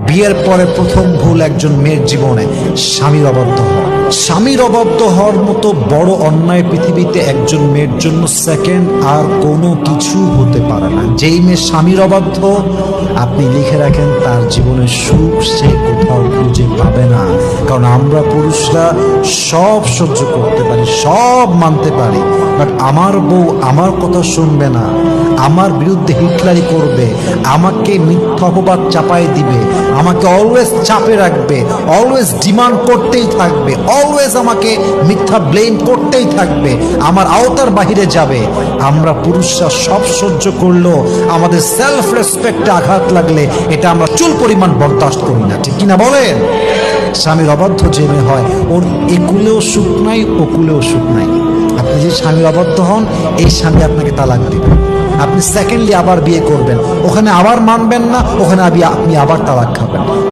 বিয়ের পরে প্রথম ভুল একজন মেয়ের জীবনে স্বামীর অবাধ্য হওয়া। স্বামীর অবাধ্য হওয়ার মতো বড় অন্যায় পৃথিবীতে একজন মেয়ের জন্য সেকেন্ড আর কোনো কিছু হতে পারে না। যেই মেয়ে স্বামীর অবাধ্য, আপনি লিখে রাখেন তার জীবনের সুখ সে কোথাও খুঁজে পাবে না। কারণ আমরা পুরুষরা সব সহ্য করতে পারি, সব মানতে পারি, বাট আমার বউ আমার কথা শুনবে না, আমার বিরুদ্ধে হিটলারি করবে, আমাকে মিথ্যা অপবাদ চাপাই দিবে, আমাকে অলওয়েজ চাপে রাখবে, অলওয়েজ ডিমান্ড করতেই থাকবে, অলওয়েজ আমাকে মিথ্যা ব্লেম করতেই থাকবে, আমার আওতার বাহিরে যাবে। আমরা পুরুষরা সব সহ্য করলেও আমাদের সেলফ রেসপেক্টে আঘাত লাগলে এটা আমরা চুল পরিমাণ বরদাস্ত করি না, ঠিক কিনা বলেন? স্বামীর অবাধ্য যে মেয়ে হয়, ওর একুলেও সুখ নাই, ওকুলেও সুখ নাই। আপনি যে স্বামীর অবাধ্য হন, এই স্বামী আপনাকে তালাক দিবে, আপনি সেকেন্ডলি আবার বিয়ে করবেন, ওখানে আবার মানবেন না, ওখানে আপনি আবার তালাক খাবেন।